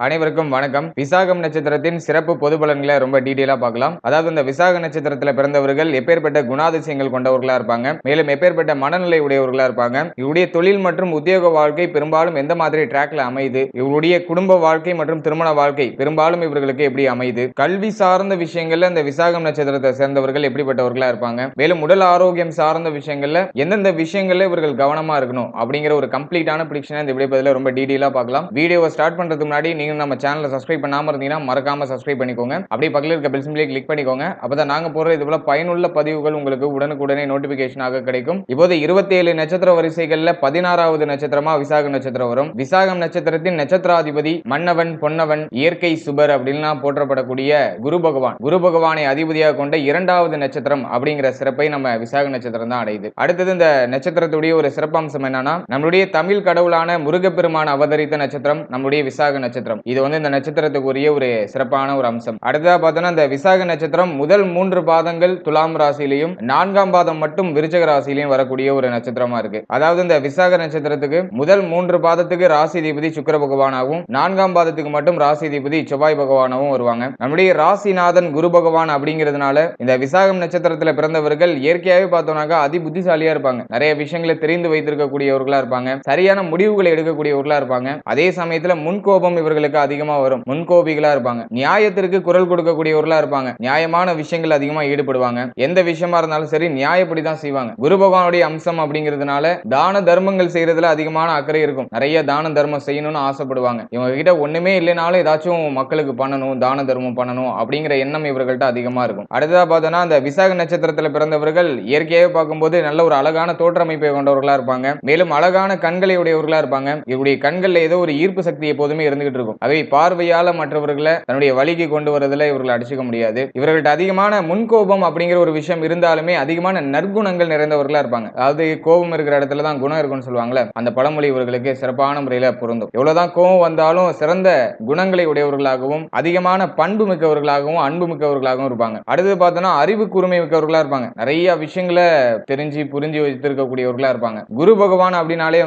அனைவருக்கும் வணக்கம். விசாகம் நட்சத்திரத்தின் சிறப்பு பொது பலன்களை ரொம்ப டீடைலா பார்க்கலாம். அதாவது இந்த விசாக நட்சத்திரத்துல பிறந்தவர்கள் எப்பேற்பட்ட குணாதிசயங்கள் கொண்டவர்களா இருப்பாங்க, மேலும் எப்பேற்பட்ட மனநிலை உடையவர்களா இருப்பாங்க, இவருடைய தொழில் மற்றும் உத்தியோக வாழ்க்கை பெரும்பாலும் எந்த மாதிரி ட்ராக்ல அமையுது, இவருடைய குடும்ப வாழ்க்கை மற்றும் திருமண வாழ்க்கை பெரும்பாலும் இவர்களுக்கு எப்படி அமையுது, கல்வி சார்ந்த விஷயங்கள்ல இந்த விசாகம் நட்சத்திரத்தை சேர்ந்தவர்கள் எப்படிப்பட்டவர்களா இருப்பாங்க, மேலும் உடல் ஆரோக்கியம் சார்ந்த விஷயங்கள்ல எந்தெந்த விஷயங்கள்ல இவர்கள் கவனமா இருக்கணும் அப்படிங்கிற ஒரு கம்ப்ளீட்டான பிரிடிக்ஷனை இந்த வீடியோல ரொம்ப டீடைலா பார்க்கலாம். வீடியோவை ஸ்டார்ட் பண்றதுக்கு முன்னாடி நீங்க நம்ம சேனலை சப்ஸ்கிரைப் பண்ணாம இருந்தீங்கன்னா மறக்காம சப்ஸ்கிரைப் பண்ணிக்கோங்க. அப்படியே பக்கத்துல இருக்க பெல் சிம்பலை கிளிக் பண்ணிக்கோங்க. அப்பதான் நாங்க போற இது போல பயனுள்ள பதிவுகள் உங்களுக்கு உடனுக்குடனே நோட்டிபிகேஷனாக கிடைக்கும். இப்போது 27 நட்சத்திர வரிசைகள்ல 16வது நட்சத்திரமா விசாக நட்சத்திரம் வரும். விசாகம் நட்சத்திரத்தின் நட்சத்திராதிபதி மன்னவன் பொன்னவன் இயற்கை சுபர் அப்படின்னு போற்றப்படக்கூடிய குரு பகவான். குரு பகவானை அதிபதியாக கொண்ட 2வது நட்சத்திரம் அப்படிங்கிற சிறப்பை நம்ம விசாக நட்சத்திரம் தான் அடையுது. அடுத்தது இந்த நட்சத்திரத்துடைய ஒரு சிறப்பம்சம் என்னன்னா, நம்மளுடைய தமிழ் கடவுளான முருகப்பெருமான் அவதரித்த நட்சத்திரம் நம்முடைய விசாக நட்சத்திரம். இது இந்த நட்சத்திரத்துக்குரிய ஒரு சிறப்பான ஒரு அம்சம். அடுத்ததா பார்த்தோம்னா இந்த விசாக நட்சத்திரம் முதல் 3 பாதங்கள் துலாம் ராசியிலையும் 4ஆம் பாதம் மட்டும் விருச்சிக ராசியிலையும் வரக்கூடிய ஒரு நட்சத்திரமா இருக்கு. அதாவது இந்த விசாக நட்சத்திரத்துக்கு முதல் 3 பாதத்துக்கு ராசி அதிபதி சுக்கிர பகவானாகவும் 4ஆம் பாதத்துக்கு மட்டும் ராசி அதிபதி செவ்வாய் பகவானாகவும் வருவாங்க. நம்முடைய ராசிநாதன் குரு பகவான் அப்படிங்கிறதுனால இந்த விசாகம் நட்சத்திரத்துல பிறந்தவர்கள் இயற்கையாவே பார்த்தோம்னாக்கா அதி புத்திசாலியா இருப்பாங்க. நிறைய விஷயங்களை தெரிந்து வைத்திருக்கக்கூடியவர்களா இருப்பாங்க. சரியான முடிவுகளை எடுக்கக்கூடியவர்களா இருப்பாங்க. அதே சமயத்துல முன்கோபம் இவர்களுக்கு அதிகமா வரும். முன்கோபிகளா இருப்பாங்க. நியாயத்திற்கு குரல் கொடுக்கக்கூடியவர்களா இருப்பாங்க. நியாயமான விஷயங்கள் அதிகமா ஈடுபடுவாங்க. எந்த விஷயமா இருந்தாலும் சரி நியாயப்படி தான் செய்வாங்க. குரு பகவானுடைய அம்சம் அப்படிங்கிறதுனால தான தர்மங்கள் செய்யறதுல அதிகமான அக்கறை இருக்கும். நிறைய தான தர்மம் செய்யணும்னு ஆசைப்படுவாங்க. இவங்க கிட்ட ஒண்ணுமே இல்லைனாலும் ஏதாச்சும் மக்களுக்கு பண்ணணும், தான தர்மம் பண்ணணும் அப்படிங்கிற எண்ணம் இவர்கள்ட்ட அதிகமா இருக்கும். அடுத்ததா பார்த்தோம்னா இந்த விசாக நட்சத்திரத்துல பிறந்தவர்கள் இயற்கையாக பார்க்கும்போது நல்ல ஒரு அழகான தோற்றமைப்பை கொண்டவர்களா இருப்பாங்க. மேலும் அழகான கண்களை உடையவர்களா இருப்பாங்க. இவருடைய கண்கள்ல ஏதோ ஒரு ஈர்ப்பு சக்தி எப்போதுமே இருந்துகிட்டு இருக்கும். அவை பார்வையால மற்றவர்களை தன்னுடைய வழிக்கு கொண்டு வரதுல இவர்கள் அடிச்சுக்க முடியாது. இவர்கள்ட்ட அதிகமான முன்கோபம் அப்படிங்கிற ஒரு விஷயம் இருந்தாலுமே அதிகமான நற்குணங்கள் நிறைந்தவர்களா இருப்பாங்க. அதாவது கோபம் இருக்கிற இடத்துல தான் குணம் இருக்கும்னு சொல்லுவாங்கல்ல, அந்த பழமொழி இவர்களுக்கு சிறப்பான முறையில பொருந்தும். எவ்வளவுதான் கோபம் வந்தாலும் சிறந்த குணங்களை உடையவர்களாகவும் அதிகமான பண்பு மிக்கவர்களாகவும் அன்பு மிக்கவர்களாகவும் இருப்பாங்க. அடுத்து பார்த்தோம்னா அறிவு கூர்மை மிக்கவர்களா இருப்பாங்க. நிறைய விஷயங்களை தெரிஞ்சு புரிஞ்சு வைத்திருக்கக்கூடியவர்களா இருப்பாங்க. குரு பகவான் அப்படின்னாலே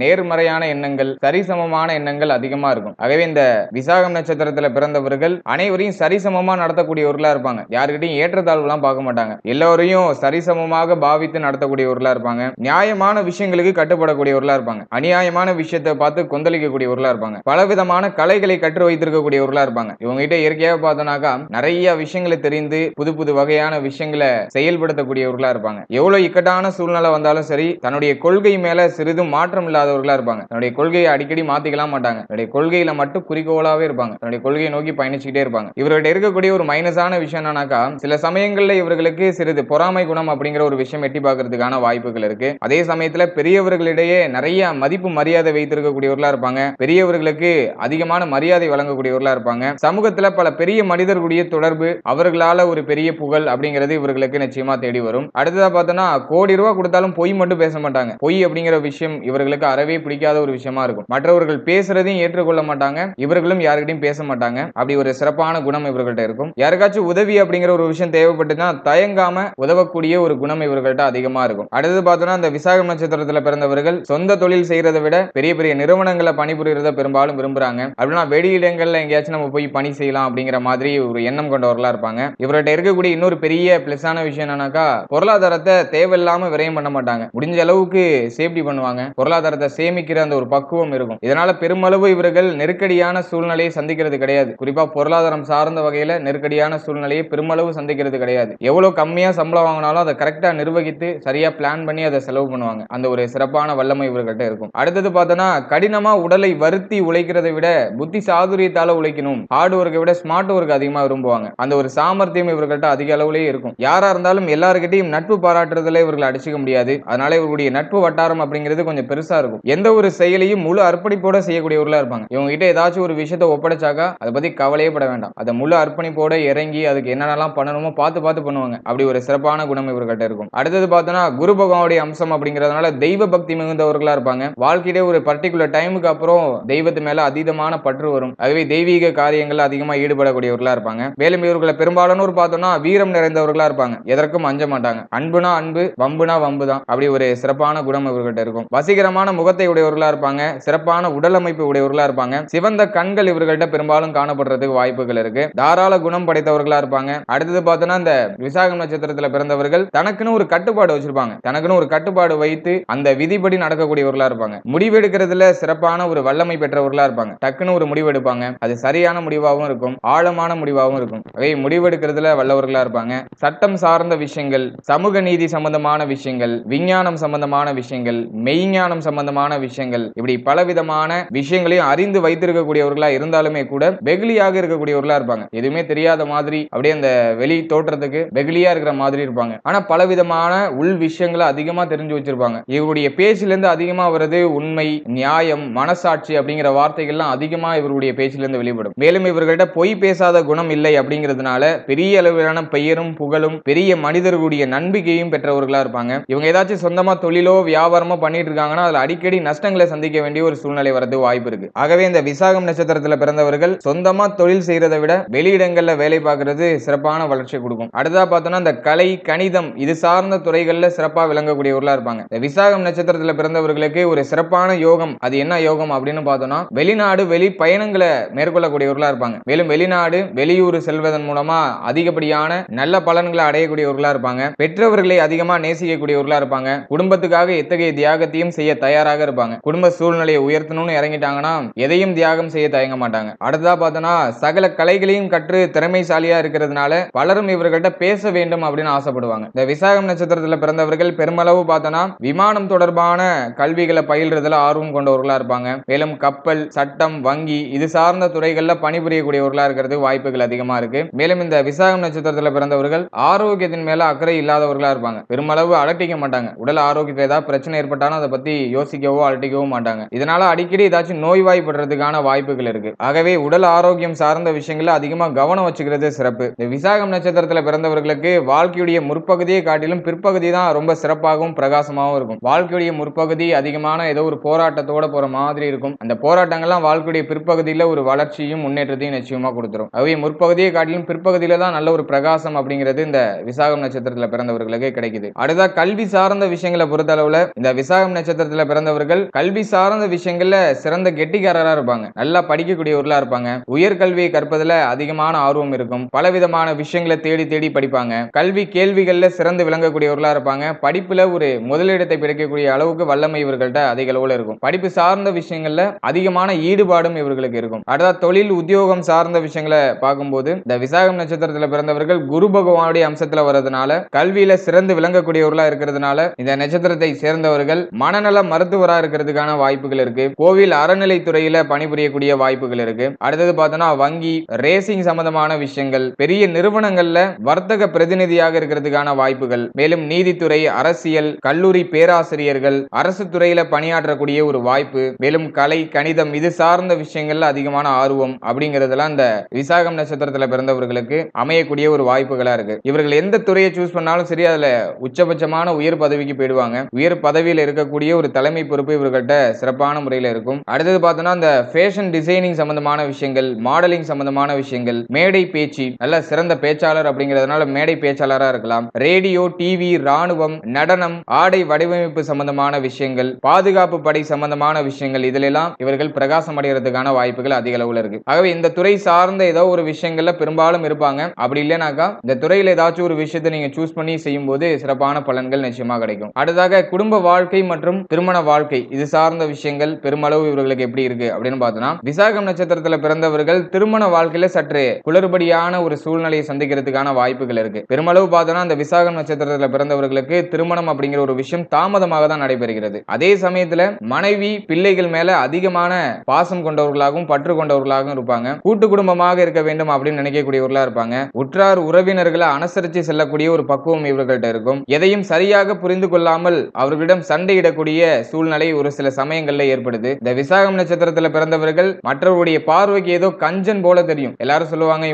நேர்மறையான எண்ணங்கள், சரிசமமான எண்ணங்கள் அதிகமா இருக்கும். ஆகவே இந்த விசாகம் நட்சத்திரத்துல பிறந்தவர்கள் அனைவரையும் சரிசமமா நடத்தக்கூடியவர்களா இருப்பாங்க. யாருக்கிட்டையும் ஏற்றத்தாழ்வுலாம் பார்க்க மாட்டாங்க. எல்லோரையும் சரிசமமாக பாவித்து நடத்தக்கூடியவர்களா இருப்பாங்க. நியாயமான விஷயங்களுக்கு கட்டுப்படக்கூடியவர்களா இருப்பாங்க. அநியாயமான விஷயத்தை பார்த்து கொந்தளிக்கக்கூடியவர்களா இருப்பாங்க. பலவிதமான கலைகளை கற்று வைத்திருக்கக்கூடியவர்களா இருப்பாங்க. இவங்க கிட்ட இயற்கையாக பார்த்தோம்னாக்கா நிறைய விஷயங்களை தெரிந்து புது புது வகையான விஷயங்களை செயல்படுத்தக்கூடியவர்களா இருப்பாங்க. எவ்வளவு இக்கட்டான சூழ்நிலை வந்தாலும் சரி தன்னுடைய கொள்கை மேல சிறிதும் மாற்றம் இல்லாதவர்களா இருப்பாங்க. தன்னுடைய கொள்கையை அடிக்கடி மாத்திக்கலாம் மாட்டாங்க. தன்னுடைய கொள்கையில மட்டும் குறிக்கோளாவே இருப்பாங்க. தன்னுடைய கொள்கையை நோக்கி பயணிச்சுக்கிட்டே இருப்பாங்க. இவர்கிட்ட இருக்கக்கூடிய ஒரு மைனஸான விஷயம் என்னன்னாக்கா சில சமயங்கள்ல இவர்களுக்கு சிறிது பொறாமை குணம் அப்படிங்கிற ஒரு விஷயம் எட்டி பார்க்கறதுக்கான வாய்ப்புகள் இருக்கு. அதே சமயத்துல பெரியவர்களிடையே நிறைய மதிப்பு மரியாதை வைத்திருக்கக்கூடியவர்களா இருப்பாங்க. பெரியவர்களுக்கு அதிகமான மரியாதை வழங்கக்கூடியவர்களா இருப்பாங்க. சமூகத்துல பல பெரிய மனிதர்களுடைய தொடர்பு, அவர்களால ஒரு பெரிய புகழ் அப்படிங்கிறது இவர்களுக்கு நிச்சயமா தேடி வரும். அடுத்ததா பார்த்தோம்னா கோடி ரூபாய் கொடுத்தாலும் பொய் மட்டும் பேச மாட்டாங்க. பொய் அப்படிங்கிற விஷயம் இவர்களுக்கு அறவே பிடிக்காத ஒரு விஷயமா இருக்கும். மற்றவர்கள் பேசுறதையும் ஏற்றுக்கொள்ள மாட்டாங்க. இவர்களும் யாருக்கிட்டையும் பேச மாட்டாங்க. அப்படி ஒரு சிறப்பான குணம் இவர்கள்ட்ட இருக்கும். யாருக்காச்சும் உதவி அப்படிங்கிற ஒரு விஷயம் தேவைப்பட்டுனா தயங்காம உதவக்கூடிய ஒரு குணம் இவர்கள்ட்ட அதிகமா இருக்கும். அடுத்து பார்த்தோம்னா இந்த விசாகம் நட்சத்திரத்துல பிறந்தவர்கள் சொந்த தொழில் செய்யறதை விட பெரிய பெரிய நிறுவனங்களை பணிபுரியறத பெரும்பாலும் விரும்புறாங்க. அப்படின்னா வெளியிடங்கள்ல எங்கேயாச்சும் நம்ம போய் பணி செய்யலாம் அப்படிங்கிற மாதிரி ஒரு எண்ணம் கொண்டவர்களா இருப்பாங்க. இவர்கள்ட்ட இருக்கக்கூடிய இன்னொரு பெரிய பிளஸான விஷயம் என்னன்னாக்கா பொருளாதாரத்தை தேவையில்லாம விரயம் பண்ண மாட்டாங்க. முடிஞ்ச அளவுக்கு சேஃப்டி பண்ணுவாங்க. பொருளாதாரத்தை சேமிக்கிற அந்த ஒரு பக்குவம் இருக்கும். இதனால பெருமளவு இவர்கள் நெருக்கடியான சூழ்நிலையை சந்திக்கிறது கிடையாது. குறிப்பா பொருளாதாரம் சார்ந்த வகையில நெருக்கடியான சூழ்நிலையை பெருமளவு சந்திக்கிறது கிடையாது. எவ்வளவு கம்மியா சம்பளம் வாங்கினாலும் அதை கரெக்டா நிர்வகித்து சரியா பிளான் பண்ணி அதை செலவு பண்ணுவாங்க. அந்த ஒரு சிறப்பான வல்லமை இவர்கிட்ட இருக்கும். அடுத்தது பார்த்தோம்னா கடினமா உடலை வருத்தி உழைக்கிறதை விட புத்தி சாதுரியத்தால உழைக்கணும். ஹார்ட் ஒர்க்கை விட ஸ்மார்ட் ஒர்க் அதிகமா விரும்புவாங்க. அந்த ஒரு சாமர்த்தியம் இவர்கள்ட்ட அதிக அளவுலேயே இருக்கும். யாரா இருந்தாலும் எல்லாருக்கிட்டையும் நட்பு பாராட்டுறதுல இவர்கள் அடிச்சுக்க முடியாது. அதனால இவருடைய நட்பு வட்டாரம் அப்படிங்கிறது கொஞ்சம் பெருசா இருக்கும். எந்த ஒரு செயலையும் முழு அர்ப்பணிப்போட செய்யக்கூடியவர்களா இருப்பாங்க. இவங்க கிட்ட ஏதாச்சும் ஒரு விஷயத்தை ஒப்படைச்சாக்கா அதை பத்தி கவலையே பட வேண்டாம். அதை முழு அர்ப்பணிப்போட இறங்கி அதுக்கு என்னென்னலாம் பண்ணணுமோ பார்த்து பார்த்து பண்ணுவாங்க. அப்படி ஒரு சிறப்பான குணம் இவர்கிட்ட இருக்கும். அடுத்தது பார்த்தோம்னா குரு பகவானுடைய அம்சம் அப்படிங்கிறதுனால தெய்வ பக்தி மிகுந்தவர்களா இருப்பாங்க. வாழ்க்கையிலே ஒரு பர்டிகுலர் டைமுக்கு அப்புறம் தெய்வத்து மேல அதீதமான பற்று வரும். அதுவே தெய்வீக காரியங்கள் அதிகமா ஈடுபடக்கூடியவர்களா இருப்பாங்க. மேலும் இவர்களை பெரும்பாலானோர் பார்த்தோம்னா வீரம் நிறைந்தவர்களா இருப்பாங்க. எதற்கும் அஞ்ச மாட்டாங்க. அன்புனா அன்பு, வம்புனா வம்பு தான். அப்படி ஒரு சிறப்பான குணம் இவர்கிட்ட இருக்கும். வசீகரமான முகத்தை உடையவர்களா இருப்பாங்க. சிறப்பான உடல் அமைப்பு உடையவர்களா இருப்பாங்க. சிவந்த கண்கள் இவர்கள்ட்ட பெரும்பாலும் காணப்படுறதுக்கு வாய்ப்புகள் இருக்கு. தாராள குணம் படைத்தவர்களா இருப்பாங்க. அடுத்தது பார்த்தோம்னா இந்த விசாகம் நட்சத்திரத்துல பிறந்தவர்கள் தனக்குன்னு ஒரு கட்டுப்பாடு வச்சிருப்பாங்க. தனக்குன்னு ஒரு கட்டுப்பாடு வைத்து அந்த விதிப்படி நடக்கக்கூடியவர்களா இருப்பாங்க. முடிவெடுக்கிறதுல சிறப்பான ஒரு வல்லமை பெற்றவர்களா இருப்பாங்க. டக்குன்னு ஒரு முடிவு எடுப்பாங்க. அது சரியான முடிவாகவும் இருக்கும், ஆழமான முடிவாகவும் இருக்கும். முடிவெடுக்கிறதுல வல்லவர்களா இருப்பாங்க. சட்டம் சார்ந்த விஷயங்கள், சமூக நீதி சம்பந்தமான விஷயங்கள், விஞ்ஞானம் சம்பந்தமான விஷயங்கள், மெய்ஞானம் சம்பந்தமான விஷயங்கள், இப்படி பலவிதமான விஷயங்களையும் அறிந்து வைத்திருக்கக்கூடியவர்களா இருந்தாலுமே கூட வெகுளியாக இருக்கக்கூடியவர்களா இருப்பாங்க. எதுவுமே தெரியாத மாதிரி அப்படியே அந்த வெளி தோற்றத்துக்கு வெகுளியா இருக்கிற மாதிரி இருப்பாங்க. ஆனா பலவிதமான உள் விஷயங்களை அதிகமா தெரிஞ்சு வச்சிருப்பாங்க. இவருடைய பேச்சிலிருந்து அதிகமா வருது உண்மை, நியாயம், மனசாட்சி அப்படிங்கிற வார்த்தைகள்லாம் அதிகமா இவருடைய பேச்சிலிருந்து வெளிப்படும். மேலும் இவர்கிட்ட பொய் பேசாத குணம் இல்லை அப்படிங்கிறதுனால பெரிய அளவிலான பெயரும் புகழும் பெரிய மனிதர்களுடைய நம்பிக்கையும் பெற்றவர்களா இருப்பாங்க. இவங்க ஏதாச்சும் சொந்தமா தொழிலோ வியாபாரமோ பண்ணிட்டு இருக்காங்கன்னா அதுல அடிக்கடி நஷ்டங்களை சந்திக்க வேண்டிய ஒரு சூழ்நிலை வரது வாய்ப்பு இருக்கு. ஆகவே இந்த விசாகம் நட்சத்திரத்துல பிறந்தவர்கள் சொந்தமா தொழில் செய்யறதை விட வெளியிடங்கள்ல வேலை பார்க்கிறது சிறப்பான வளர்ச்சி கொடுக்கும். அடுத்தா பார்த்தோம்னா இந்த கலை, கணிதம் இது சார்ந்த துறைகள்ல சிறப்பா விளங்கக்கூடியவர்களா இருப்பாங்க. இந்த விசாகம் நட்சத்திரத்துல பிறந்தவர்களுக்கு ஒரு சிறப்பான யோகம், அது என்ன யோகம் அப்படின்னு பார்த்தோம்னா வெளிநாடு வெளி பயணங்களை மேற்கொள்ளக்கூடியவர்களா இருப்பாங்க. மேலும் வெளிநாடு வெளியூர் செல்வதன் மூலமா அதிகப்படியான நல்ல பலன்களை அடையக்கூடியவர்களா இருப்பாங்க. பெற்றவர்களை அதிகமா நேசிக்கக்கூடியவர்களா இருப்பாங்க. குடும்பத்துக்காக எத்தகைய தியாகத்தையும் செய்ய தயாராக இருப்பாங்க. குடும்ப சூழ்நிலையை உயர்த்தணும்னு இறங்கிட்டாங்கன்னா எதையும் தியாகம் செய்ய தயங்க மாட்டாங்க. அடுத்ததா பார்த்தோம்னா சகல கலைகளையும் கற்று திறமைசாலியா இருக்கிறதுனால பலரும் இவர்கள்ட்ட பேச வேண்டும் அப்படின்னு ஆசைப்படுவாங்க. இந்த விசாகம் நட்சத்திரத்துல பிறந்தவர்கள் பெருமளவு பார்த்தோம்னா விமானம் தொடர்பான கல்விகளை பயில்றதுல ஆர்வம் கொண்டவர்களா இருப்பாங்க. மேலும் கப்பல், சட்டம், வங்கி இது சார்ந்த துறைகள்ல பணிபுரியக்கூடியவர்களா இருக்கிறது வாய்ப்புகள் அதிகமா இருக்கு. மேலும் இந்த விசாகம் நட்சத்திரத்துல பிறந்தவர்கள் ஆரோக்கியத்தின் மேல அக்கறை இல்லாதவர்களா இருப்பாங்க. பெருமளவு அலட்டிக்க மாட்டாங்க. உடல் ஆரோக்கியத்தில் ஏதாவது பிரச்சனை ஏற்பட்டாலும் அதை பத்தி யோசிக்கவோ அலட்டிக்கவோ மாட்டாங்க. இதனால அடிக்கடி ஏதாச்சும் நோய்வாய்ப்படுறதுக்கான வாய்ப்புகள் இருக்கு. ஆகவே உடல் ஆரோக்கியம் சார்ந்த விஷயங்கள்ல அதிகமா கவனம் வச்சுக்கிறது சிறப்பு. இந்த விசாகம் நட்சத்திரத்துல பிறந்தவர்களுக்கு வாழ்க்கையுடைய முற்பகுதியை காட்டிலும் பிற்பகுதி தான் ரொம்ப சிறப்பாகவும் பிரகாசமாகவும் இருக்கும். வாழ்க்கையுடைய முற்பகுதி அதிகமான ஏதோ ஒரு போராட்டத்தோட போற மாதிரி இருக்கும். அந்த போராட்டங்கள்லாம் வாழ்க்கையுடைய பிற்பகுதியில ஒரு வளர்ச்சியும் முன்னேற்றத்தையும் நிச்சயமா கொடுத்துரும். அவை முற்பகுதியை காட்டிலும் பிற்பகுதியில தான் நல்ல ஒரு பிரகாசம் அப்படிங்கிறது இந்த விசாகம் நட்சத்திரத்துல பிறந்தவர்களுக்கு கிடைக்குது. அடுத்த கல்வி சார்ந்த விஷயங்களை பொறுத்தளவுல இந்த விசாகம் நட்சத்திரத்துல பிறந்தவர்கள் கல்வி சார்ந்த விஷயங்கள்ல சிறந்த கெட்டிக்காரரா இருப்பாங்க. நல்லா படிக்கக்கூடியவர்களா இருப்பாங்க. உயர்கல்வியை கற்பதுல அதிகமான ஆர்வம் இருக்கும். பலவிதமான விஷயங்களை தேடி தேடி படிப்பாங்க. கல்வி கேள்விகள்ல சிறந்து விளங்கக்கூடியவர்களா இருப்பாங்க. படிப்புல ஒரு முதலிடத்தை பிடிக்கக்கூடிய அளவுக்கு வல்லமை இவர்கள்ட்ட அதிக அளவுல இருக்கும். படிப்பு சார்ந்த விஷயங்கள்ல அதிகமான ஈடுபாடும் இவர்களுக்கு இருக்கும். அடுத்த தொழில் உத்தியோகம் சார்ந்த விஷயங்களை பார்க்கும்போது இந்த விசாகம் நட்சத்திரத்துல பிறந்தவர்கள் குரு பகவானுடைய அம்சத்துல வர்றதுனால கல்வியில சிறந்து விளங்கக்கூடியவர்களா இருக்கிறதுனால இந்த நட்சத்திரத்தை சேர்ந்தவர்கள் மனநல மருத்துவரா இருக்கிறதுக்கான வாய்ப்புகள் இருக்கு. கோவில் அறநிலைத்துறையில பணிபுரியக்கூடிய வாய்ப்புகள் இருக்கு. அடுத்தது பார்த்தோம்னா வங்கி, ரேசிங் சம்பந்தமான விஷயங்கள், பெரிய நிறுவனங்கள்ல வர்த்தக பிரதிநிதியாக இருக்கிறதுக்கான வாய்ப்புகள், மேலும் நீதித்துறை, அரசியல், கல்லூரி பேராசிரியர்கள், அரசு துறையில பணியாற்றக்கூடிய ஒரு வாய்ப்பு, மேலும் கலை, கணிதம் இது சார்ந்த விஷயங்கள்ல அதிகமான ஆர்வம் அப்படிங்கிறதுலாம் இந்த விசாகம் நட்சத்திரத்துல பிறந்தவர்களுக்கு அமையக்கூடிய ஒரு வாய்ப்புகளா இருக்கு. இவர்கள் எந்த துறையை சூஸ் பண்ணாலும் சரி அதுல உச்சபட்சமான உயர் பதவிக்கு போயிடுவாங்க. உயர் பதவியில் இருக்கக்கூடிய ஒரு தலைமை பொறுப்பு இவர்கள்ட்ட சிறப்பான முறையில் இருக்கும். அடுத்தது பார்த்தோம்னா இந்த ஃபேஷன் டிசைனிங் சம்பந்தமான விஷயங்கள், மாடலிங் சம்பந்தமான விஷயங்கள், மேடை பேச்சு, நல்ல சிறந்த பேச்சாளர் அப்படிங்கிறதுனால மேடை பேச்சாளரா இருக்கலாம். ரேடியோ, டிவி, ராணுவம், நடனம், ஆடை வடிவமைப்பு சம்பந்தமான விஷயங்கள், பாதுகாப்பு படை சம்பந்தமான விஷயங்கள், இதிலெல்லாம் இவர்கள் பிரகாசம் அடைகிறதுக்கான வாய்ப்புகள் அதிக அளவுல இருக்கு. ஆகவே இந்த துறை சார்ந்த ஏதோ ஒரு விஷயங்கள்ல பெரும்பாலும் இருப்பாங்க. அப்படி இல்லைனாக்கா இந்த துறையில ஏதாச்சும் ஒரு விஷயத்தை நீங்க சூஸ் பண்ணி செய்யும் போது சிறப்பான பலன்கள் நிச்சயமா கிடைக்கும். அடுத்ததாக குடும்ப வாழ்க்கை மற்றும் திருமண வாழ்க்கை இது சார்ந்த விஷயங்கள் பெருமளவு இவர்களுக்கு எப்படி இருக்கு அப்படின்னு பார்த்தோம்னா விசாகம் நட்சத்திரத்துல பிறந்தவர்கள் திருமண வாழ்க்கையில சற்று குளறுபடியான ஒரு சூழ்நிலையை சந்திக்கிறதுக்கான வாய்ப்புகள் இருக்கு. பெருமளவு பார்த்தோம்னா இந்த விசாகம் நட்சத்திரத்துல பிறந்தவர்களுக்கு திருமணம் அப்படிங்கிற ஒரு விஷயம் தாமதமாக தான் நடைபெறுகிறது. அதே சமயத்துல மனைவி, பிள்ளைகள் மேல அதிகமான பாசம் கொண்டவர்களாகவும் பற்று கொண்டவர்களாகவும் இருப்பாங்க. கூட்டு குடும்பமாக இருக்க வேண்டும் அப்படின்னு நினைக்கக்கூடியவர்களா இருப்பாங்க. உற்றார் உறவினர்களை அனுசரித்து செல்லக்கூடிய ஒரு பக்குவம் இவர்கள்ட்ட இருக்கும். எதையும் சரியாக புரிந்து கொள்ளாமல் அவர்களிடம் சண்டையிடக்கூடிய சூழ்நிலை ஒரு சில சமயங்கள்ல ஏற்படுது. இந்த விசாகம் நட்சத்திரத்துல பிறந்தவர்கள் மற்றவருடைய பார்வைக்கு ஏதோ கஞ்சன் போல தெரியும். எல்லாரும் சொல்லுவாங்க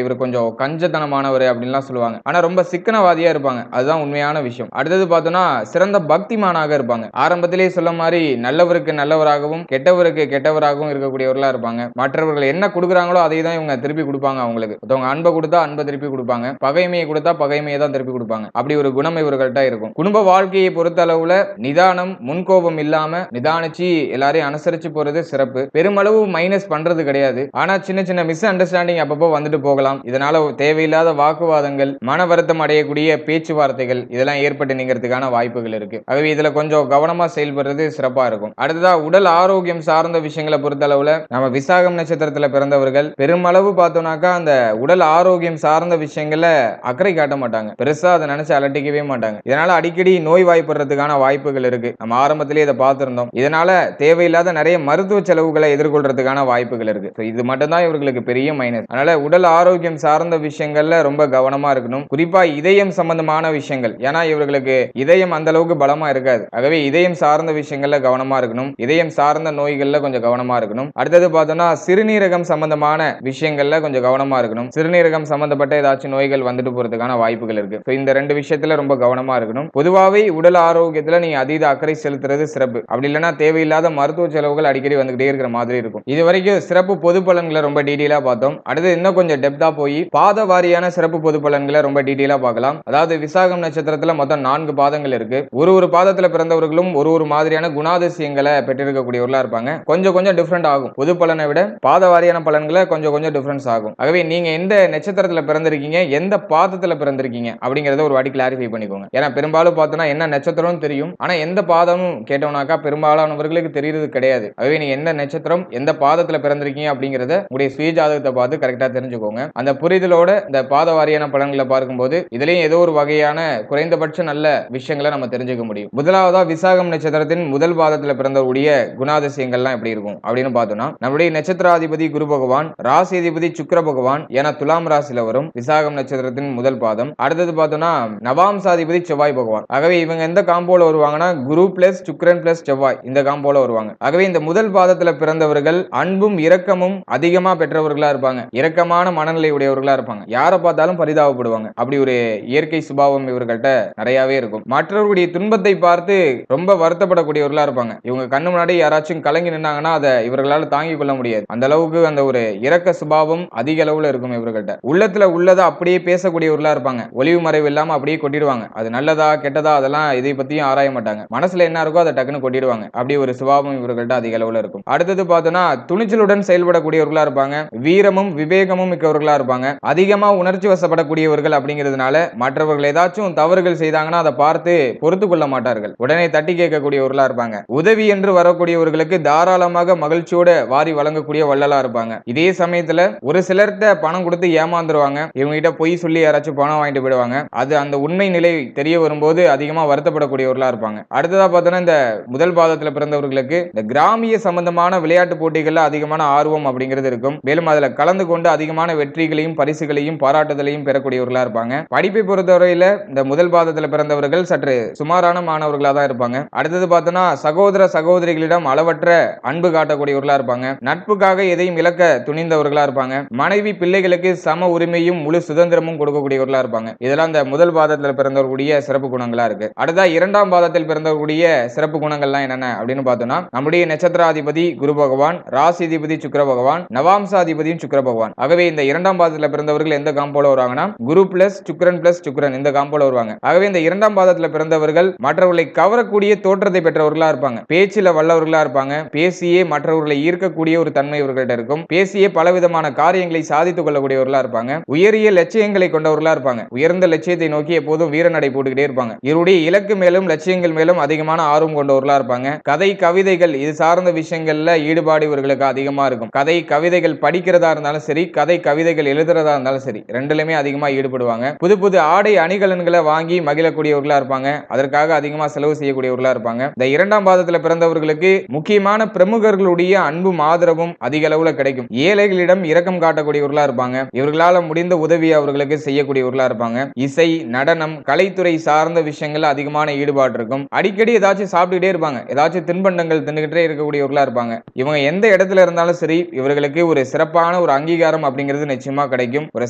இவர் கொஞ்சம் கஞ்சத்தனமானவர் அப்படின்லாம் சொல்லுவாங்க. ஆனா ரொம்ப சிக்கனவாதியா இருப்பாங்க. அதுதான் உண்மையான விஷயம். அடுத்தது பார்த்தோம்னா சிறந்த பக்திமானாக இருப்பாங்க. ஆரம்பத்திலேயே சொல்ல மாதிரி நல்லவருக்கு நல்லவராகவும் கெட்டவருக்கு கெட்டவராகவும் இருக்கக்கூடியவர்களா இருப்பாங்க. மற்றவர்கள் என்ன கொடுக்குறாங்களோ அதை தான் இவங்க திருப்பி கொடுப்பாங்க. அவங்களுக்கு ஒருத்தவங்க அன்பை கொடுத்தா அன்பை திருப்பி கொடுப்பாங்க, பகைமையை கொடுத்தா பகைமையை தான் திருப்பி கொடுப்பாங்க. அப்படி ஒரு குணம் இவர்கள்ட்ட இருக்கும். குடும்ப வாழ்க்கையை பொறுத்த அளவுல நிதானம், முன்கோபம் இல்லாம நிதானிச்சு எல்லாரையும் அனுசரிச்சு போறது சிறப்பு. பெருமளவு மைனஸ் பண்றது கிடையாது. ஆனா சின்ன சின்ன மிஸ் அண்டர்ஸ்டாண்டிங் அப்பப்போ வந்துட்டு போகலாம். இதனால தேவையில்லாத வாக்குவாதங்கள், மன வருத்தம் அடையக்கூடிய பேச்சுவார்த்தைகள் இதெல்லாம் ஏற்பட்டு நீங்கிறதுக்கான வாய்ப்புகள் இருக்கு. ஆகவே இதுல கொஞ்சம் கவனமா செயல்படுறது சிறப்பா இருக்கும். அடுத்ததா உடல் ஆரோக்கியம் சார்ந்த விஷயங்களை பொறுத்தளவுல நம்ம விசாகம் நட்சத்திரத்துல பிறந்தவர்கள் பெருமளவு பார்த்தோம்னாக்கா அந்த உடல் ஆரோக்கியம் சார்ந்த விஷயங்களை அக்கறை காட்ட மாட்டாங்க. பெருசா அதை நினைச்சு அலட்டிக்கவே மாட்டாங்க. இதனால அடிக்கடி நோய் வாய்ப்படுறதுக்கான வாய்ப்புகள் இருக்கு. நம்ம ஆரம்பத்திலேயே இதை பார்த்திருந்தோம். இதனால தேவையில்லாத நிறைய மருத்துவ செலவுகளை எதிர்கொள்றதுக்கான வாய்ப்புகள் இருக்கு. இது மட்டும் தான் இவர்களுக்கு பெரிய மைனஸ். அதனால உடல் ஆரோக்கியம் சார்ந்த விஷயங்கள்ல ரொம்ப கவனமா இருக்கணும். குறிப்பா இதயம் சம்பந்தமான விஷயங்கள். ஏன்னா இவர்களுக்கு இதயம் அந்த அளவுக்கு பலமா இருக்காது. ஆகவே இதயம் சார்ந்த விஷயங்கள்ல கவனமா இருக்கணும். இதயம் சார்ந்த நோய்கள்ல கொஞ்சம் கவனமா இருக்கணும். அடுத்தது பார்த்தோம்னா சிறுநீரகம் சம்பந்தமான விஷயங்கள்ல கொஞ்சம் கவனமா இருக்கணும். சிறுநீரகம் சம்பந்தப்பட்ட ஏதாச்சும் நோய்கள் வந்துட்டு போறதுக்கான வாய்ப்புகள் இருக்கு. இந்த ரெண்டு விஷயத்துல ரொம்ப கவனமா இருக்கணும். பொதுவாகவே உடல் ஆரோக்கியத்துல நீங்க அதீத அக்கறை செலுத்துறது சிறப்பு. அப்படி இல்லைன்னா தேவையில்லாத மருத்துவ செலவுகள் அடிக்கடி வந்துகிட்டே இருக்கிற மாதிரி இருக்கும். இது வரைக்கும் சிறப்பு பொது பலன்களை ரொம்ப டீடைலா பார்த்தோம். அடுத்து இன்னும் கொஞ்சம் டெப்தா போய் பாத வாரியான சிறப்பு பொது பலன்களை ரொம்ப டீடைலா பார்க்கலாம். அதாவது விசாகம் நட்சத்திரத்துல மொத்தம் 4 பாதங்கள் இருக்கு. ஒரு பாதத்துல பிறந்தவர்களும் ஒரு மாதிரியான குணாதிசயங்களை பெற்றிருக்கக்கூடியவர்களா இருப்பாங்க. கொஞ்சம் கொஞ்சம் டிஃபரெண்ட் ஆகும். பொது பலனை விட பாத வாரியான பலன்களை கொஞ்சம் கொஞ்சம் டிஃபரன்ஸ் ஆகும். ஆகவே நீங்க எந்த நட்சத்திரத்துல பிறந்திருக்கீங்க, எந்த பாதத்துல பிறந்திருக்கீங்க அப்படிங்கறத ஒரு வாட்டி கிளாரிஃபை பண்ணிக்கோங்க. ஏன்னா பெரும்பாலும் பார்த்தோம்னா என்ன நட்சத்திரம் தெரியும், ஆனா எந்த பாதமும் கேட்டோம்னாக்கா பெரும்பாலானவர்களுக்கு தெரியுது கிடையாது. ஆகவே நீங்க எந்த நட்சத்திரம் எந்த பாதத்துல பிறந்திருக்கீங்க அப்படிங்கறத உங்களுடைய சுய ஜாதகத்தை பார்த்து கரெக்டா தெரிஞ்சுக்கோங்க. அந்த புரிதலோட இந்த பாத வாரியான பலன்களை பார்க்கும்போது இதுலயும் ஏதோ ஒரு வகையான குறைந்தபட்ச நல்ல விஷயங்களை நம்ம தெரிஞ்சுக்க முடியும். முதலாவதா விசாகம் நட்சத்திரத்தின் முதல் பாதத்துல பிறந்தவருடைய குணாதிசயங்கள்லாம் எப்படி இருக்கும் அப்படின்னு பார்த்தோம்னா, நம்முடைய நட்சத்திராதிபதி குரு பகவான், ராசி அதிபதி சுக்கிர பகவான் என துலாம் ராசியில வரும் விசாகம் நட்சத்திரத்தின் முதல் பாதம். அடுத்தது பார்த்தோம்னா நவாம்சாதிபதி செவ்வாய் பகவான். ஆகவே இவங்க எந்த காம்போல வருவாங்கன்னா குரு பிளஸ் சுக்கிரன் பிளஸ் செவ்வாய் இந்த காம்போல வருவாங்க. ஆகவே இந்த முதல் பாதத்துல பிறந்தவர்கள் அன்பும் இரக்கமும் அதிகமா பெற்றவர்களா இருப்பாங்க. இரக்கமான மனநிலை உடையவர்களா இருப்பாங்க. யாரை பார்த்தாலும் பரிதாபப்படுவாங்க. அப்படி ஒரு இயற்கை சுபாவம் இவர்கள்ட்ட நிறையவே இருக்கும். மற்றவர்களுடைய துன்பத்தை பார்த்து ரொம்ப வருத்தப்படக்கூடியவர்களா இருப்பாங்க. இவங்க கண்ணு முன்னாடி யாராச்சும் கலங்கி நின்னாங்கன்னா அதை இவர்களால் தாங்கிக் கொள்ள முடியாது. அந்த அளவுக்கு அந்த ஒரு இரக்க சுபாவம் அதிக அளவுல இருக்கும் இவர்கள்ட்ட. உள்ளத்துல உள்ளதை அப்படியே பேசக்கூடியவர்களா இருப்பாங்க. ஒளிவு மறைவு இல்லாம அப்படியே கொட்டிடுவாங்க. அது நல்லதா கெட்டதா அதெல்லாம் இதை பத்தியும் ஆராய மாட்டாங்க. மனசுல என்ன இருக்கோ அதை டக்குன்னு கொட்டிடுவாங்க. அப்படி ஒரு சுபாவம் இவர்கள்ட்ட அதிக அளவுல இருக்கும். அடுத்தது பார்த்தோம்னா துணிச்சலுடன் செயல்படக்கூடியவர்களா இருப்பாங்க. வீரமும் விவேகமும் மிக்கவர்களா இருப்பாங்க. அதிகமா உணர்ச்சி வசப்படக்கூடியவர்கள் அப்படிங்கிறதுனால மற்றவர்கள் ஏதாச்சும் தவறுகள் செய்தாங்கன்னா அதை பார்த்து பொறுத்து கொள்ள மாட்டார்கள். உடனே தட்டி கேட்கக்கூடியவர்களா இருப்பாங்க. உதவி என்று வரக்கூடியவர்களுக்கு தாராளமாக மகிழ்ச்சியோட வாரி வழங்கக்கூடிய வள்ளலா இருப்பாங்க. இதே சமயத்துல ஒரு சிலர்கிட்ட பணம் கொடுத்து ஏமாந்துருவாங்க. இவங்க கிட்ட பொய் சொல்லி யாராச்சும் பணம் வாங்கிட்டு போயிடுவாங்க. அது அந்த உண்மை நிலை தெரிய வரும்போது அதிகமா வருத்தப்படக்கூடியவர்களா இருப்பாங்க. அடுத்ததா பார்த்தோன்னா இந்த முதல் பாதத்துல பிறந்தவர்களுக்கு இந்த கிராமிய சம்பந்தமான விளையாட்டு போட்டிகள்ல அதிகமான ஆர்வம் அப்படிங்கிறது இருக்கும். மேலும் அதுல கலந்து கொண்டு அதிகமான வெற்றிகளையும் பரிசுகளையும் பாராட்டுதலையும் பெறக்கூடியவர்களா இருப்பாங்க. படிப்பை பொறுத்தவரையில இந்த முதல் பாதத்துல பிறந்தவர்கள் சற்று சுமாரான மாணவர்களா தான் இருப்பாங்க. அடுத்தது பார்த்தோன்னா சகோதர சகோதரிகளிடம் அளவற்ற அன்பு காட்டக்கூடியவர்களா இருப்பாங்க. நட்புக்காக எதையும் இழக்க துணிந்தவர்களா இருப்பாங்க. மனைவி பிள்ளைகளுக்கு சம உரிமையும் முழு சுதந்திரமும் கொடுக்கக்கூடியவர்களா இருப்பாங்க. இதெல்லாம் இந்த முதல் பாதத்தில் பிறந்தவர்களுடைய சிறப்பு குணங்களா இருக்கு. அடுத்தா இரண்டாம் பாதத்தில் பிறந்தவர்களுடைய சிறப்பு குணங்கள்லாம் என்னென்ன அப்படின்னு பார்த்தோம்னா, நம்முடைய நட்சத்திராதிபதி குரு பகவான், ராசிதிபதி சுக்கிர பகவான், நவாம்சாதிபதியும் சுக்கிர பகவான். ஆகவே இந்த இரண்டாம் பாதத்தில் பிறந்தவர்கள் எந்த காம்போல வருவாங்கன்னா குரு பிளஸ் சுக்கிரன் பிளஸ் சுக்கிரன் இந்த காம்போல வருவாங்க. ஆகவே இந்த இரண்டாம் பாதத்தில் பிறந்தவர்கள் மற்றவர்களை கவரக்கூடிய தோற்றத்தை பெற்றவர்களா இருப்பாங்க. பேச்சில வல்லவர்களா இருப்பாங்க. பேசியே மற்றவர்களை ஈர்க்கக்கூடிய ஒரு தன்மை இவர்கள்ட்ட இருக்கும். பேசியே பலவிதமான காரியங்களை சாதித்துக் கொள்ளக்கூடியவர்களா இருப்பாங்க. உயரிய லட்சியங்களை கொண்டவர்களா இருப்பாங்க. உயர்ந்த லட்சியத்தை நோக்கி எப்போதும் வீரநடை போட்டுக்கிட்டே இருப்பாங்க. இவருடைய இலக்கு மேலும் லட்சியங்கள் மேலும் அதிகமான ஆர்வம் கொண்டவர்களா இருப்பாங்க. கதை கவிதைகள் இது சார்ந்த விஷயங்கள்ல ஈடுபாடு இவர்களுக்கு அதிகமா இருக்கும். கதை கவிதைகள் படிக்கிறதா இருந்தாலும் சரி, கதை கவிதைகள் எழுதுறதா இருந்தாலும் சரி, ரெண்டுலயுமே அதிகமா ஈடுபடுவாங்க. புது புது ஆடை அணிகலன்களை வாங்கி மகிழக்கூடியவர்களா இருப்பாங்க. அதற்காக அதிகமா செலவு செய்யக்கூடியவர்களா இருப்பாங்க. இந்த இரண்டாம் பாதத்துல பிறந்தவர்களுக்கு முக்கியமான பிரமுகர்களுடைய அன்பும் ஆதரவும் அதிக அளவுல கிடைக்கும். ஏழைகளிடம் இரக்கம் காட்டக்கூடியவர்களா இருப்பாங்க. இவர்களால முடிந்த உதவி அவர்களுக்கு செய்யக்கூடியவர்களா இருப்பாங்க. இசை, நடனம், கலைத்துறை சார்ந்த விஷயங்கள்ல அதிகமான ஈடுபாடு இருக்கும். அடிக்கடி ஏதாச்சும் சாப்பிட்டுட்டே இருப்பாங்க. ஏதாச்சும் தின்பண்டங்கள் தின்னுகிட்டே இருக்கக்கூடியவர்களா இருப்பாங்க. இவங்க எந்த இடத்துல இருந்தாலும் சரி, இவர்களுக்கு ஒரு சிறப்பான ஒரு அங்கீகாரம் அப்படிங்கிறது நிச்சயமா கிடைக்கும். ஒரு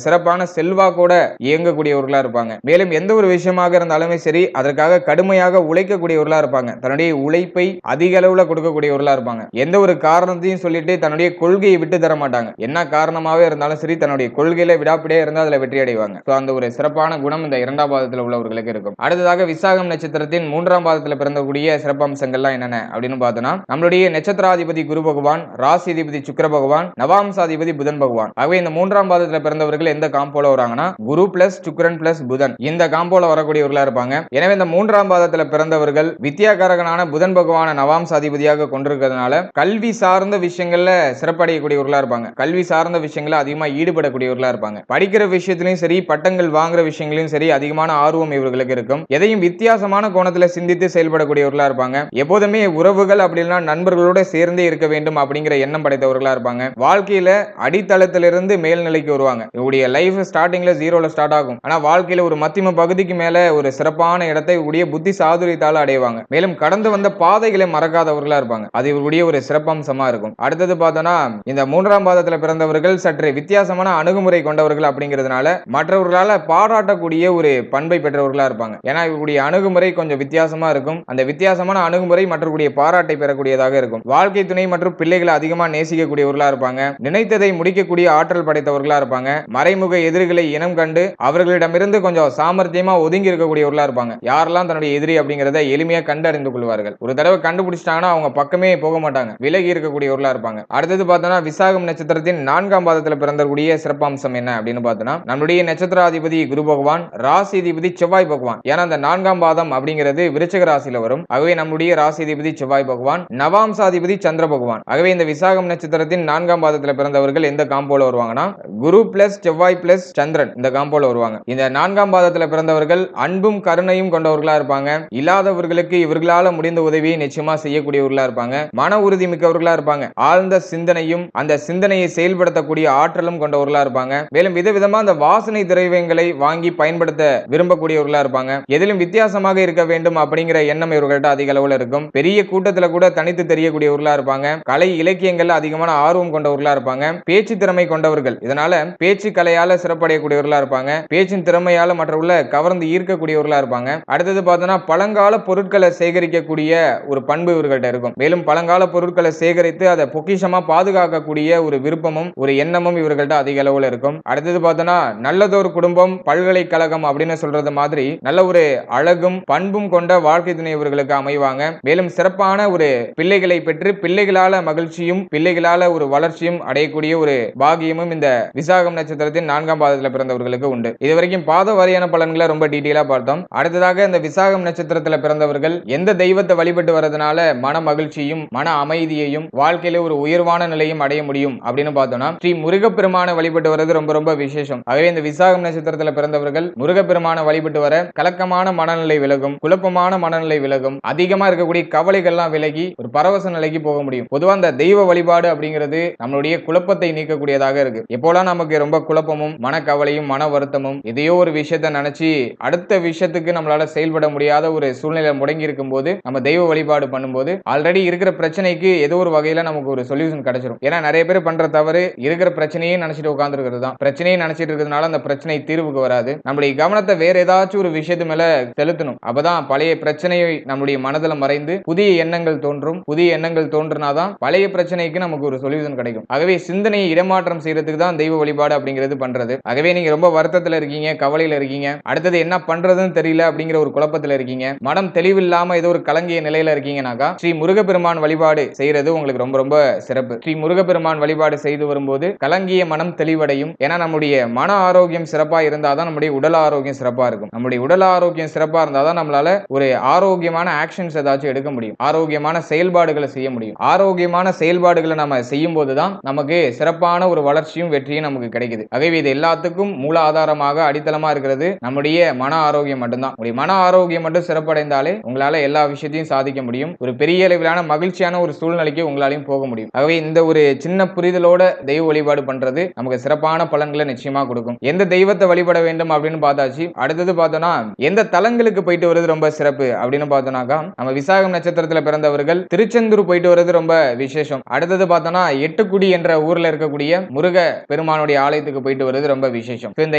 சிறப்பான செல்வாக்கோட இயங்கக்கூடியவர்களா இருப்பாங்க. மேலும் எந்த ஒரு விஷயமாக இருந்தாலுமே சரி, அதற்காக கடுமையாக உழைக்கக்கூடியவர்களா இருப்பாங்க. தன்னுடைய உழைப்பை அதிக அளவுல கொடுக்கக்கூடியவர்களா இருப்பாங்க. எந்த ஒரு காரணத்தையும் சொல்லிட்டு தன்னுடைய கொள்கையை விட்டு தர மாட்டாங்க. என்ன காரணமாவே இருந்தாலும் சரி, தன்னுடைய கொள்கையில விடாப்பிடியே இருந்தா அதுல வெற்றி அடைவாங்க. அந்த ஒரு சிறப்பான குணம் இந்த இரண்டாம் பாதத்தில் உள்ளவர்களுக்கு இருக்கும். அடுத்ததாக விசாகம் நட்சத்திரத்தின் மூன்றாம் பாதத்தில் பிறந்தக்கூடிய சிறப்பம்சங்கள்லாம் என்னென்ன அப்படின்னு பார்த்தோம்னா, நம்மளுடைய நட்சத்திராதிபதி குரு பகவான், ராசி அதிபதி சுக்கிர பகவான், நவாம்சாதிபதி புதன் பகவான். ஆகவே இந்த மூன்றாம் பாதத்துல பிறந்தவர்கள் எந்த காம்போல வராங்கன்னா குரு பிளஸ் சுக்கிரன் பிளஸ் புதன் இந்த காம்போல வரக்கூடியவர்களா இருப்பாங்க. எனவே இந்த மூன்றாம் பாதத்துல பிறந்தவர்கள் வித்யாகாரகனான புதன் பகவான நவாம்சாதிபதியாக கொண்டிருக்கிறதுனால கல்வி சார்ந்த விஷயங்கள்ல சிறப்படையக்கூடியவர்களா இருப்பாங்க. கல்வி சார்ந்த விஷயங்கள்ல அதிகமா ஈடுபடக்கூடியவர்களா இருப்பாங்க. படிக்கிற விஷயத்திலையும் சரி, பட்டங்கள் வாங்குற விஷயங்களையும் சரி அதிகமான ஆர்வம் இவர்களுக்கு இருக்கும். எதையும் வித்தியாசமான கோணத்துல சிந்தித்து செயல்படக்கூடியவர்களா இருப்பாங்க. எப்போதுமே உறவுகள் அப்படின்னா நண்பர்களோட சேர்ந்தே இருக்க வேண்டும் அப்படிங்கிற எண்ணம் படைத்தவர்களா இருப்பாங்க. வாழ்க்கையில அடித்தளத்திலிருந்து மேல்நிலைக்கு வருவாங்க. இவருடைய லைஃப் ஸ்டார்டிங்ல ஜீரோல ஸ்டார்ட் ஆகும். ஆனா வாழ்க்கையில ஒரு மத்தியம பகுதிக்கு மேல ஒரு சிறப்பான இடத்தை இவருடைய புத்தி சாதுரியத்தால அடைவாங்க. மேலும் கடந்து வந்த பாதைகளை மறக்காதவர்களா இருப்பாங்க. அது இவருடைய ஒரு சிறப்பம்சமா இருக்கும். அடுத்தது பார்த்தோம்னா இந்த மூன்றாம் பாதத்துல பிறந்தவர்கள் சற்று வித்தியாசமான அணுகுமுறை கொண்டவர்கள் அப்படிங்கிறதுனால மற்றவர்களால பாராட்டக்கூடிய ஒரு பண்பை பெற்றவர்களா இருப்பாங்க. ஏன்னா இவருடைய அணுகுமுறை கொஞ்சம் வித்தியாசமா இருக்கும். அந்த வித்தியாசமான அணுகுமுறை மற்றவர்களுடைய பாராட்டை பெறக்கூடியதாக இருக்கும். வாழ்க்கை துணை மற்றும் பிள்ளைகளை அதிகமா நேசிக்கக்கூடியவர்களா இருப்பாங்க. நினைத்ததை முடிக்கக்கூடிய ஆற்றல் படைத்தவர்களா இருப்பாங்க. மறைமுக எதிரிகளை இனம் கண்டு அவர்களிடமிருந்து கொஞ்சம் சாமர்த்தியமா ஒதுங்கி இருக்கக்கூடியவர்களா இருப்பாங்க. யாரெல்லாம் தன்னுடைய எதிரி அப்படிங்கறத எளிமையா கண்டறிந்து கொள்வார்கள். ஒரு தடவை கண்டுபிடிச்சிட்டாங்கன்னா அவங்க பக்கமே போக மாட்டாங்க. விலகி இருக்கக்கூடியவர்களா இருப்பாங்க. அடுத்தது பார்த்தோம்னா விசாகம் நட்சத்திரத்தின் 4ஆம் பாதத்தில் பிறந்தக்கூடிய சிறப்பம்சம் என்ன அப்படின்னு பார்த்தோம்னா நம்முடைய நட்சத்திராதிபதி குரு பகவான், ராசி அதிபதி செவ்வாய் பகவான். ஏன்னா அந்த 4ஆம் பாதம் அப்படிங்கிறது விருச்சிக ராசியில வரும். ஆகவே நம்முடைய ராசி அதிபதி செவ்வாய் பகவான், நவாம்சாதிபதி சந்திர பகவான். ஆகவே இந்த விசாகம் நட்சத்திரத்தின் 4ஆம் பாதத்தில் பிறந்தவர்கள் எந்த காம்போல வருவாங்கன்னா குரு பிளஸ் செவ்வாய் பிளஸ் சந்திரன் இந்த காம்போல வருவாங்க. இந்த 4ஆம் பாதத்தில் பிறந்தவர்கள் அன்பும் கருணையும் கொண்டவர்களா இருப்பாங்க. இல்லாதவர்களுக்கு இவர்களால முடிந்த உதவியை நிச்சயமா செய்யக்கூடியவர்களா இருப்பாங்க. மன உறுதி மிக்கவர்களா இருப்பாங்க. ஆழ்ந்த சிந்தனையும் அந்த சிந்தனையை செயல்படுத்தக்கூடிய ஆற்றலும் கொண்டவர்களா இருப்பாங்க. மேலும் விதவிதமா அந்த வாசனை திரவியங்களை வாங்கி பயன்படுத்த விரும்பக்கூடியவர்களா இருப்பாங்க. எதிலும் வித்தியாசமாக இருக்க வேண்டும் அப்படிங்கிற எண்ணம் இவர்கள்ட்ட அதிக அளவுல இருக்கும். பெரிய கூட்டத்துல கூட தனித்து தெரியக்கூடியவர்களா இருப்பாங்க. கலை இலக்கியங்கள்ல அதிகமான ஆர்வம் கொண்டவர்களா இருப்பாங்க. பேச்சு திறமை கொண்டவர்கள். இதனால பேச்சு கலையால சிறப்படையக்கூடியவர்களா இருப்பாங்க. பேச்சின் திறமையால மற்றவர்களை கவர்ந்து ஈர்க்கக்கூடியவர்களா இருப்பாங்க. அடுத்தது பார்த்தோம்னா பழங்கால பொருட்களை சேகரிக்கக்கூடிய ஒரு பண்பு இவர்கள்ட்ட இருக்கும். மேலும் பழங்கால பொருட்களை சேகரித்து அதை பொக்கிஷமா பாதுகாக்கக்கூடிய ஒரு விருப்பமும் ஒரு எண்ணமும் இவர்கள்ட்ட அதிக அளவுல இருக்கும். அடுத்தது பார்த்தோம்னா நல்லதொரு குடும்பம் பல்கலைக்கழகம் அப்படின்னு சொல்றது மாதிரி நல்ல ஒரு அழகும் பண்பும் கொண்ட வாழ்க்கை துணை இவர்களுக்கு அமைவாங்க. மேலும் சிறப்பான ஒரு பிள்ளைகளை பெற்று பிள்ளைகளால மகிழ்ச்சியும் பிள்ளைகளால ஒரு வளர்ச்சியும் அடையக்கூடிய ஒரு பாகியமும் இந்த விசாகம் நட்சத்திரத்தின் 4ஆம் பாதத்தில் பிறந்தவர்களுக்கு உண்டு. இதுவரைக்கும் பாத வாரியான பலன்களை ரொம்ப டீடைலா பார்த்தோம். அடுத்ததாக இந்த விசாகம் நட்சத்திரத்தில் பிறந்தவர்கள் எந்த தெய்வத்தை வழிபட்டு வரதுனால மன மகிழ்ச்சியும் மன அமைதியையும் வாழ்க்கையில ஒரு உயர்வான நிலையும் அடைய முடியும் அப்படின்னு பார்த்தோம்னா ஸ்ரீ முருகப்பெருமான வழிபட்டு வரது ரொம்ப ரொம்ப விசேஷம். ஆகவே இந்த விசாகம் நட்சத்திரத்தில் பிறந்தவர்கள் முருகப்பெருமான வழிபட்டு வர கலக்கமான மனநிலை விலகும், குழப்பமான மனநிலை விலகும், அதிகமா இருக்கக்கூடிய கவலைகள்லாம் விலகி ஒரு பரவச நிலைக்கு போக முடியும். பொதுவா அந்த தெய்வ வழிபாடு அப்படிங்கிறது நம்மளுடைய குழப்பத்தை நீக்கக்கூடியதாக இருக்கு. எப்போலாம் நமக்கு ரொம்ப குழப்பமும் மனக்கவலையும் மன வருத்தமும் எதையோ ஒரு விஷயத்தை நினைச்சு அடுத்த விஷயத்துக்கு நம்மளால செயல்பட முடியாத ஒரு சூழ்நிலை முடங்கி இருக்கும் போது நம்ம தெய்வ வழிபாடு பண்ணும்போது ஆல்ரெடி இருக்கிற பிரச்சனைக்கு ஏதோ ஒரு வகையில நமக்கு ஒரு சொல்யூஷன் கிடைச்சிடும். ஏன்னா நிறைய பேர் பண்ற தவறு இருக்கிற பிரச்சனையே நினைச்சிட்டு உட்கார்ந்து இருக்கிறது தான். பிரச்சனையை நினைச்சிட்டு இருக்கிறதுனால அந்த பிரச்சனை தீர்வுக்கு வராது. நம்முடைய கவனத்தை வேற ஏதாச்சும் ஒரு விஷயத்து மேல செலுத்தணும். அப்பதான் பழைய பிரச்சனையை நம்முடைய மனதில் மறைந்து புதிய எண்ணங்கள் தோன்றும். புதிய எண்ணங்கள் தோன்றினாதான் பழைய பிரச்சனைக்கு நமக்கு ஒரு சொல்யூஷன் கிடைக்கும். ஆகவே சிந்தனையை இடமாற்றம் செய்யறதுக்கு தான் தெய்வ வழிபாடு அப்படிங்கிறது பண்றது. ஆகவே நீங்க ரொம்ப வருத்தத்துல இருக்கீங்க, கவலையில இருக்கீங்க, அடுத்தது என்ன பண்றதுன்னு தெரியல அப்படிங்கிற ஒரு குழப்பத்துல இருக்கீங்க, மனம் தெளிவில்லாம ஏதோ ஒரு கலங்கிய நிலையில இருக்கீங்கன்னாக்கா ஸ்ரீ முருகப்பெருமான் வழிபாடு செய்யறது உங்களுக்கு ரொம்ப ரொம்ப சிறப்பு. ஸ்ரீ முருகப்பெருமான் வழிபாடு செய்து வரும்போது கலங்கிய மனம் தெளிவடையும். ஏன்னா நம்முடைய மன ஆரோக்கியம் சிறப்பா இருந்தாதான் நம்முடைய உடல் ஆரோக்கியம் சிறப்பா இருக்கும். நம்முடைய உடல் ஆரோக்கியம் சிறப்பா இருந்தாதான் நம்மளால ஒரு ஆரோக்கியமான ஆக்ஷன்ஸ் ஏதாச்சும் எடுக்க முடியும். ஆரோக்கியமான செயல்பாடுகளை செய்ய முடியும். ஆரோக்கியமான செயல்பாடுகளை நம்ம செய்யும் போதுதான் நமக்கு சிறப்பான ஒரு வளர்ச்சியும் வெற்றியும் நமக்கு கிடைக்குது. ஆகவே இது எல்லாத்துக்கும் மூல ஆதாரமாக அடித்தளமா இருக்கிறது நம்முடைய மன ஆரோக்கியம் மட்டும்தான். உங்களுடைய மன ஆரோக்கியம் மட்டும் சிறப்படைந்தாலே உங்களால எல்லா விஷயத்தையும் சாதிக்க முடியும். ஒரு பெரிய அளவிலான மகிழ்ச்சியான ஒரு சூழ்நிலைக்கு உங்களாலையும் போக முடியும். ஆகவே இந்த ஒரு சின்ன புரிதலோட தெய்வ வழிபாடு பண்றது நமக்கு சிறப்பான பலன்களை நிச்சயமா கொடுக்கும். எந்த தெய்வத்தை வழிபட வேண்டும் அப்படின்னு பார்த்தாச்சு. அடுத்தது பார்த்தோம்னா எந்த தலங்களுக்கு போயிட்டு வருது ரொம்ப சிறப்பு அப்படின்னு பார்த்தோம்னாக்கா நம்ம விசாகம் நட்சத்திரத்தில் பிறந்தவர்கள் திருச்செந்தூர் போயிட்டு வருது ரொம்ப விசேஷம். அடுத்தது பார்த்தோம்னா எட்டுக்குடி என்ற ஊர்ல இருக்கக்கூடிய முருக பெருமானுடைய ஆலயத்துக்கு போயிட்டு வருது ரொம்ப விசேஷம். இந்த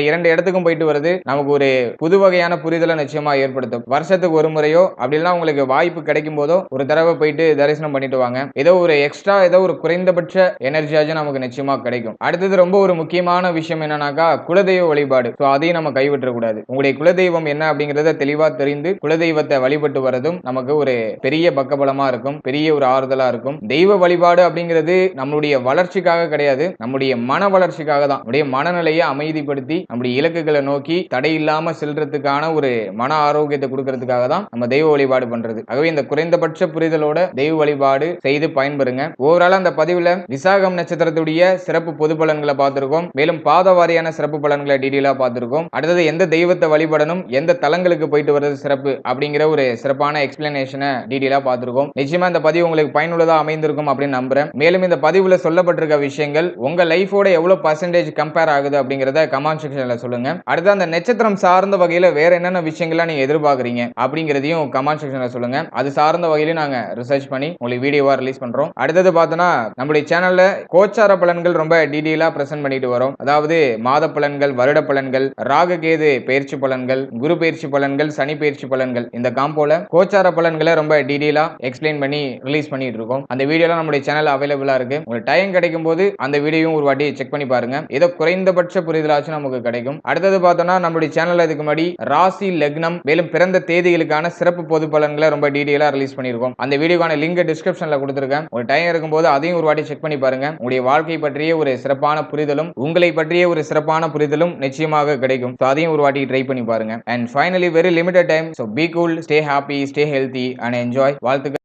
இரண்டு இடத்துக்கும் போயிட்டு வருது நமக்கு ஒரு புது வகையான புரிதலை நிச்சயமா ஏற்படுத்தும். வருஷத்துக்கு ஒரு முறையோ அப்படின்னா உங்களுக்கு வாய்ப்பு கிடைக்கும் போதோ ஒரு தடவை போயிட்டு தரிசனம் பண்ணிட்டு வாங்க. ஏதோ ஒரு எக்ஸ்ட்ரா ஏதோ ஒரு குறைந்தபட்ச எனர்ஜியாச்சும் நமக்கு நிச்சயமா கிடைக்கும். அடுத்தது ரொம்ப ஒரு முக்கியமான விஷயம் என்னன்னாக்கா குலதெய்வ வழிபாடு. அதையும் நம்ம கைவிட்ட கூடாது. உங்களுடைய குலதெய்வம் என்ன அப்படிங்கறத தெளிவா தெரிந்து குலதெய்வத்தை வழிபட்டு வரதும் நமக்கு ஒரு பெரிய பக்கபலமா இருக்கும், பெரிய ஒரு ஆறுதலா இருக்கும். தெய்வ வழிபாடு அப்படிங்கிறது நம்மளுடைய வளர்ச்சிக்காக கிடையாது, நம்முடைய மன வளர்ச்சிக்காக தான். நம்முடைய மனநிலையை அமைதிப்படுத்தி நம்முடைய இலக்குகளை நோக்கி தடை இல்லாம செல்றதுக்கான ஒரு மன ஆரோக்கியத்தை கொடுக்கறதுக்காக தான் நம்ம தெய்வ வழிபாடு பண்றது. ஆகவே இந்த குறைந்தபட்ச புரிதலோட தெய்வ வழிபாடு செய்து பயன்பெறுங்க. ஓவரால் அந்த பதிவுல விசாகம் நட்சத்திரத்துடைய சிறப்பு பொது பலன்களை பார்த்திருக்கோம். மேலும் பாத வாரியான சிறப்பு பலன்களை டீடைலா பார்த்திருக்கோம். அடுத்தது எந்த தெய்வத்தை வழிபடணும், எந்த தலங்களுக்கு போயிட்டு வர்றது சிறப்பு அப்படிங்கிற ஒரு சிறப்பான எக்ஸ்பிளனேஷனை டீடைலா பார்த்திருக்கோம். நிச்சயமா இந்த பதிவு உங்களுக்கு பயனுள்ளதா அமைந்திருக்கும் அப்படின்னு நம்புறேன். மேலும் இந்த பதிவுல சொல்லப்பட்டிருக்க விஷயங்கள் உங்க லைஃபோட எவ்வளவு பர்சன்டேஜ் கம்பேர் ஆகுது அப்படிங்கறத கமெண்ட் செக்ஷன்ல சொல்லுங்க. அடுத்து அந்த நட்சத்திரம் சார்ந்த வகையில வேற என்னென்ன விஷயங்கள்லாம் நீங்க எதிர்பார்க்கறீங்க அப்படிங்கறதையும் கமெண்ட் செக்ஷன்ல சொல்லுங்க. அது சார்ந்த வகையில நாங்க ரிசர்ச் பண்ணி உங்களுக்கு வீடியோவா ரிலீஸ் பண்றோம். அடுத்தது பார்த்தோம்னா நம்முடைய சேனல்ல கோச்சார பலன்கள் ரொம்ப டீடைலா பிரசன்ட் பண்ணிட்டு வரோம். அதாவது மாத பலன்கள், வருட பலன்கள், ராகு கேது பயிற்சி பலன்கள், குரு பயிற்சி பலன்கள், சனி பயிற்சி பலன்கள், இந்த காம்போல கோச்சார பலன்களை ரொம்ப டீடைலா எக்ஸ்பிளைன் பண்ணி ரிலீஸ் பண்ணிட்டு இருக்கோம். அந்த வீடியோலாம் நம்முடைய சேனல் அவைலபிளா இருக்கு. உங்களுக்கு டைம் கிடைக்கும் போது அந்த வீடியோவும் ஒரு வாட்டி செக் பண்ணி பாருங்க. ஏதோ குறைந்தபட்ச புரிதலாச்சும் நமக்கு கிடைக்கும். அடுத்தது பார்த்தோம்னா நம்முடைய சேனல்ல இதுக்கு முன்னாடி ராசி, லக்னம், மேலும் பிறந்த தேதிகளுக்கான சிறப்பு பொது பலன்களை ரொம்ப டீடைலா ரிலீஸ் பண்ணியிருக்கோம். அந்த வீடியோக்கான லிங்க் டிஸ்கிரிப்ஷன்ல கொடுத்திருக்கேன். ஒரு டைம் இருக்கும்போது அதையும் ஒரு வாட்டி செக் பண்ணி பாருங்க. உங்களுடைய வாழ்க்கை பற்றிய ஒரு சிறப்பான புரிதலும் உங்களை பற்றிய ஒரு சிறப்பான புரிதலும் நிச்சயமாக கிடைக்கும். அதையும் ஒரு வாட்டி ட்ரை பண்ணி பாருங்க. And finally very limited time. So be cool, stay happy, stay healthy and enjoy. வாழ்த்துக்கள்.